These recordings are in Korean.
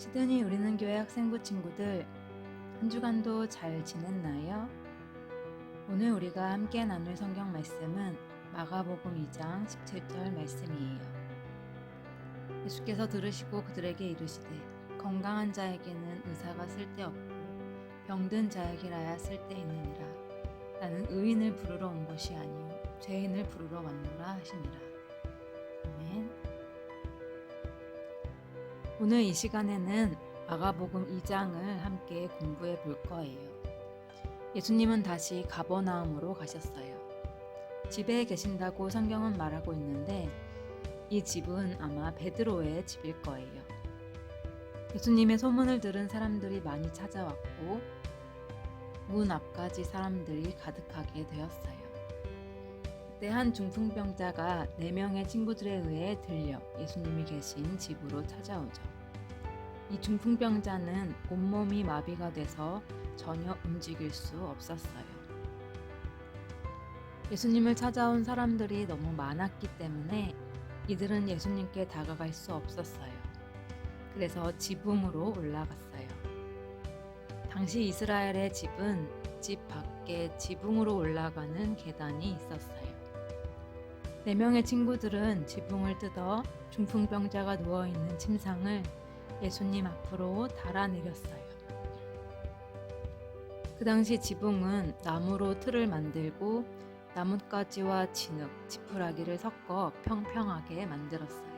시드니 우리는 교회 학생부 친구들, 한 주간도 잘 지냈나요? 오늘 우리가 함께 나눌 성경 말씀은 마가복음 2장 17절 말씀이에요. 예수께서 들으시고 그들에게 이르시되 건강한 자에게는 의사가 쓸데없고 병든 자에게라야 쓸데있느니라. 나는 의인을 부르러 온 것이 아니요 죄인을 부르러 왔노라 하시니라. 아멘. 오늘 이 시간에는 마가복음 2장을 함께 공부해 볼 거예요. 예수님은 다시 가버나움으로 가셨어요. 집에 계신다고 성경은 말하고 있는데 이 집은 아마 베드로의 집일 거예요. 예수님의 소문을 들은 사람들이 많이 찾아왔고 문 앞까지 사람들이 가득하게 되었어요. 그때 한 중풍병자가 4명의 친구들에 의해 들려 예수님이 계신 집으로 찾아오죠. 이 중풍병자는 온몸이 마비가 돼서 전혀 움직일 수 없었어요. 예수님을 찾아온 사람들이 너무 많았기 때문에 이들은 예수님께 다가갈 수 없었어요. 그래서 지붕으로 올라갔어요. 당시 이스라엘의 집은 집 밖에 지붕으로 올라가는 계단이 있었어요. 4명의 친구들은 지붕을 뜯어 중풍병자가 누워있는 침상을 예수님 앞으로 달아내렸어요. 그 당시 지붕은 나무로 틀을 만들고 나뭇가지와 진흙, 지푸라기를 섞어 평평하게 만들었어요.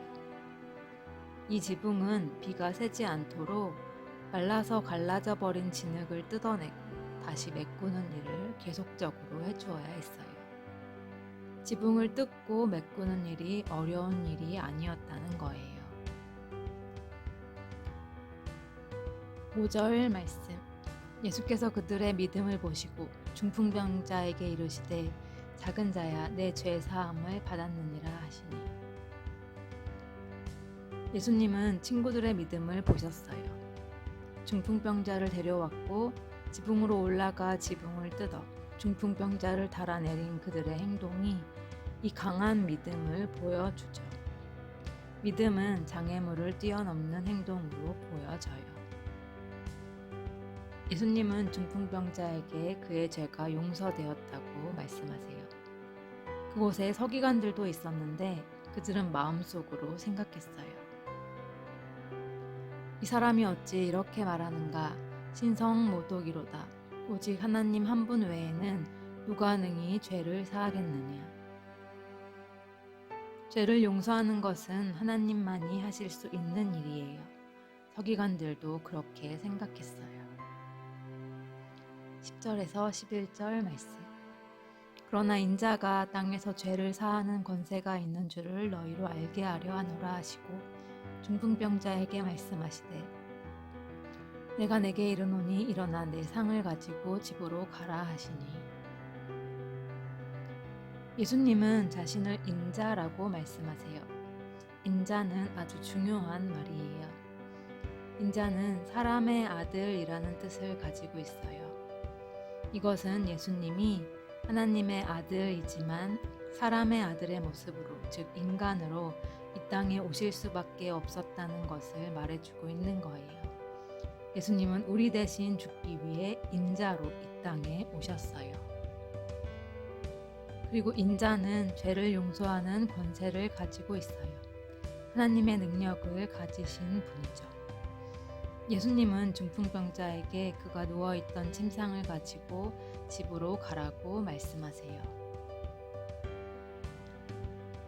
이 지붕은 비가 새지 않도록 말라서 갈라져 버린 진흙을 뜯어내고 다시 메꾸는 일을 계속적으로 해주어야 했어요. 지붕을 뜯고 메꾸는 일이 어려운 일이 아니었다는 거예요. 5절 말씀. 예수께서 그들의 믿음을 보시고 중풍병자에게 이르시되 작은 자야 내 죄 사함을 받았느니라 하시니. 예수님은 친구들의 믿음을 보셨어요. 중풍병자를 데려왔고 지붕으로 올라가 지붕을 뜯어 중풍병자를 달아내린 그들의 행동이 이 강한 믿음을 보여주죠. 믿음은 장애물을 뛰어넘는 행동으로 보여져요. 예수님은 중풍병자에게 그의 죄가 용서되었다고 말씀하세요. 그곳에 서기관들도 있었는데 그들은 마음속으로 생각했어요. 이 사람이 어찌 이렇게 말하는가? 신성모독이로다. 오직 하나님 한 분 외에는 누가 능히 죄를 사하겠느냐. 죄를 용서하는 것은 하나님만이 하실 수 있는 일이에요. 서기관들도 그렇게 생각했어요. 10절에서 11절 말씀. 그러나 인자가 땅에서 죄를 사하는 권세가 있는 줄을 너희로 알게 하려 하노라 하시고 중풍병자에게 말씀하시되 내가 내게 이르노니 일어나 내 상을 가지고 집으로 가라 하시니. 예수님은 자신을 인자라고 말씀하세요. 인자는 아주 중요한 말이에요. 인자는 사람의 아들이라는 뜻을 가지고 있어요. 이것은 예수님이 하나님의 아들이지만 사람의 아들의 모습으로, 즉 인간으로 이 땅에 오실 수밖에 없었다는 것을 말해주고 있는 거예요. 예수님은 우리 대신 죽기 위해 인자로 이 땅에 오셨어요. 그리고 인자는 죄를 용서하는 권세를 가지고 있어요. 하나님의 능력을 가지신 분이죠. 예수님은 중풍병자에게 그가 누워있던 침상을 가지고 집으로 가라고 말씀하세요.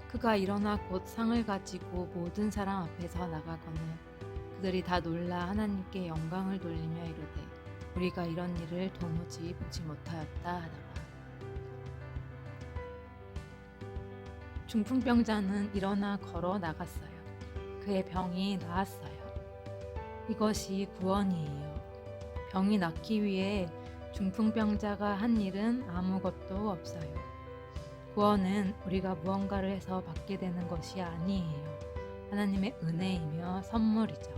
그가 일어나 곧 상을 가지고 모든 사람 앞에서 나가거늘 그들이 다 놀라 하나님께 영광을 돌리며 이르되 우리가 이런 일을 도무지 보지 못하였다 하더라. 중풍병자는 일어나 걸어 나갔어요. 그의 병이 나았어요. 이것이 구원이에요. 병이 낫기 위해 중풍병자가 한 일은 아무것도 없어요. 구원은 우리가 무언가를 해서 받게 되는 것이 아니에요. 하나님의 은혜이며 선물이죠.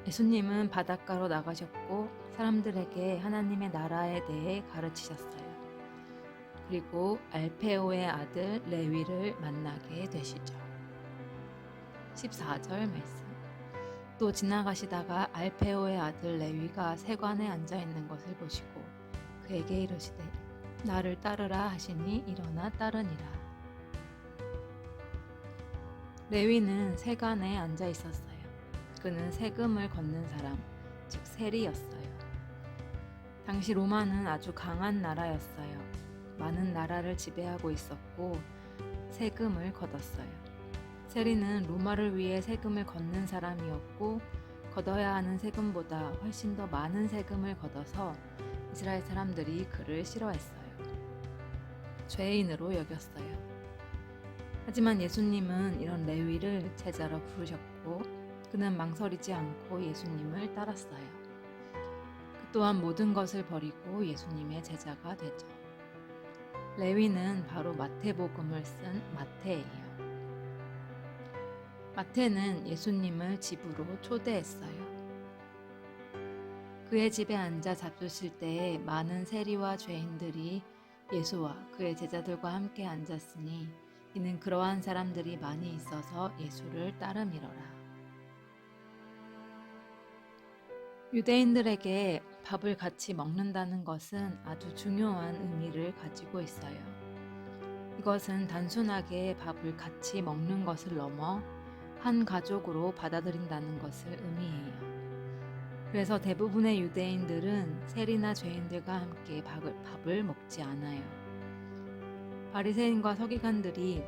예수님은 바닷가로 나가셨고 사람들에게 하나님의 나라에 대해 가르치셨어요. 그리고 알페오의 아들 레위를 만나게 되시죠. 14절 말씀. 또 지나가시다가 알페오의 아들 레위가 세관에 앉아 있는 것을 보시고 그에게 이르시되 나를 따르라 하시니 일어나 따르니라. 레위는 세관에 앉아 있었어요. 그는 세금을 걷는 사람, 즉 세리였어요. 당시 로마는 아주 강한 나라였어요. 많은 나라를 지배하고 있었고 세금을 걷었어요. 세리는 로마를 위해 세금을 걷는 사람이었고 걷어야 하는 세금보다 훨씬 더 많은 세금을 걷어서 이스라엘 사람들이 그를 싫어했어요. 죄인으로 여겼어요. 하지만 예수님은 이런 레위를 제자로 부르셨고 그는 망설이지 않고 예수님을 따랐어요. 그 또한 모든 것을 버리고 예수님의 제자가 되죠. 레위는 바로 마태복음을 쓴 마태예요. 마태는 예수님을 집으로 초대했어요. 그의 집에 앉아 잡수실 때에 많은 세리와 죄인들이 예수와 그의 제자들과 함께 앉았으니 이는 그러한 사람들이 많이 있어서 예수를 따름이러라. 유대인들에게 밥을 같이 먹는다는 것은 아주 중요한 의미를 가지고 있어요. 이것은 단순하게 밥을 같이 먹는 것을 넘어 한 가족으로 받아들인다는 것을 의미해요. 그래서 대부분의 유대인들은 세리나 죄인들과 함께 밥을 먹지 않아요. 바리새인과 서기관들이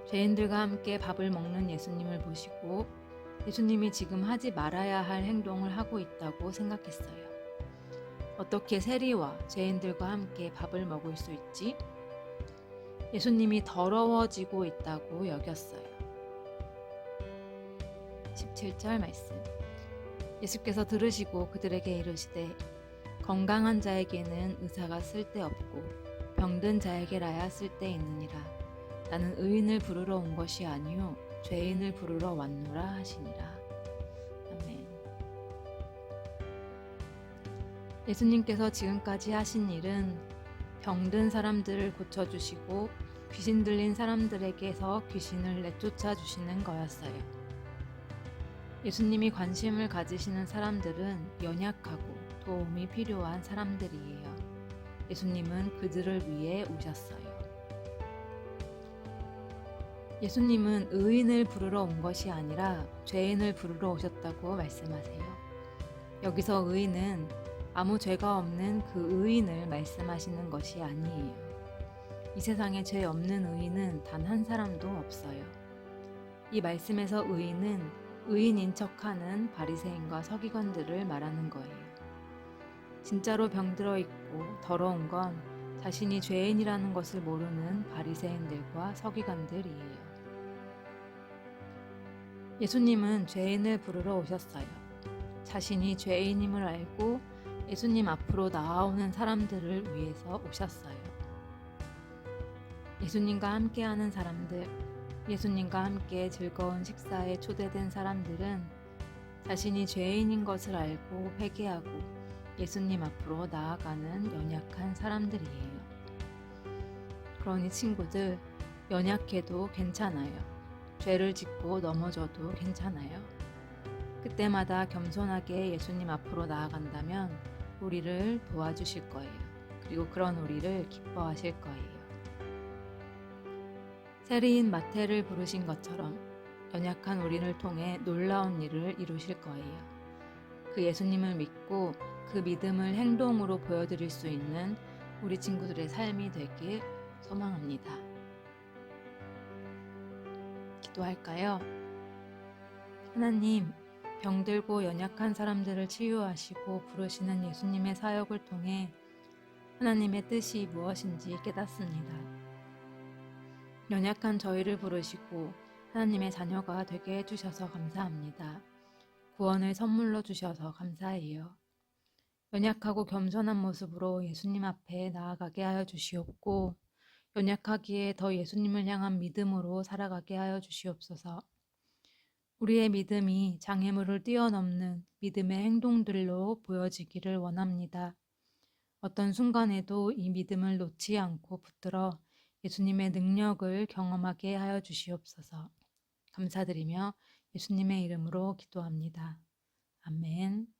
죄인들과 함께 밥을 먹는 예수님을 보시고 예수님이 지금 하지 말아야 할 행동을 하고 있다고 생각했어요. 어떻게 세리와 죄인들과 함께 밥을 먹을 수 있지? 예수님이 더러워지고 있다고 여겼어요. 17절 말씀. 예수께서 들으시고 그들에게 이르시되 건강한 자에게는 의사가 쓸데없고 병든 자에게라야 쓸데있느니라. 나는 의인을 부르러 온 것이 아니요 죄인을 부르러 왔노라 하시니라. 아멘. 예수님께서 지금까지 하신 일은 병든 사람들을 고쳐주시고 귀신 들린 사람들에게서 귀신을 내쫓아 주시는 거였어요. 예수님이 관심을 가지시는 사람들은 연약하고 도움이 필요한 사람들이에요. 예수님은 그들을 위해 오셨어요. 예수님은 의인을 부르러 온 것이 아니라 죄인을 부르러 오셨다고 말씀하세요. 여기서 의인은 아무 죄가 없는 그 의인을 말씀하시는 것이 아니에요. 이 세상에 죄 없는 의인은 단 한 사람도 없어요. 이 말씀에서 의인은 의인인 척하는 바리새인과 서기관들을 말하는 거예요. 진짜로 병들어 있고 더러운 건 자신이 죄인이라는 것을 모르는 바리새인들과 서기관들이에요. 예수님은 죄인을 부르러 오셨어요. 자신이 죄인임을 알고 예수님 앞으로 나아오는 사람들을 위해서 오셨어요. 예수님과 함께하는 사람들, 예수님과 함께 즐거운 식사에 초대된 사람들은 자신이 죄인인 것을 알고 회개하고 예수님 앞으로 나아가는 연약한 사람들이에요. 그러니 친구들, 연약해도 괜찮아요. 죄를 짓고 넘어져도 괜찮아요. 그때마다 겸손하게 예수님 앞으로 나아간다면 우리를 도와주실 거예요. 그리고 그런 우리를 기뻐하실 거예요. 세리인 마태를 부르신 것처럼 연약한 우리를 통해 놀라운 일을 이루실 거예요. 그 예수님을 믿고 그 믿음을 행동으로 보여드릴 수 있는 우리 친구들의 삶이 되길 소망합니다. 기도할까요? 하나님, 병들고 연약한 사람들을 치유하시고 부르시는 예수님의 사역을 통해 하나님의 뜻이 무엇인지 깨닫습니다. 연약한 저희를 부르시고 하나님의 자녀가 되게 해주셔서 감사합니다. 구원을 선물로 주셔서 감사해요. 연약하고 겸손한 모습으로 예수님 앞에 나아가게 하여 주시옵고 연약하기에 더 예수님을 향한 믿음으로 살아가게 하여 주시옵소서. 우리의 믿음이 장애물을 뛰어넘는 믿음의 행동들로 보여지기를 원합니다. 어떤 순간에도 이 믿음을 놓지 않고 붙들어 예수님의 능력을 경험하게 하여 주시옵소서. 감사드리며 예수님의 이름으로 기도합니다. 아멘.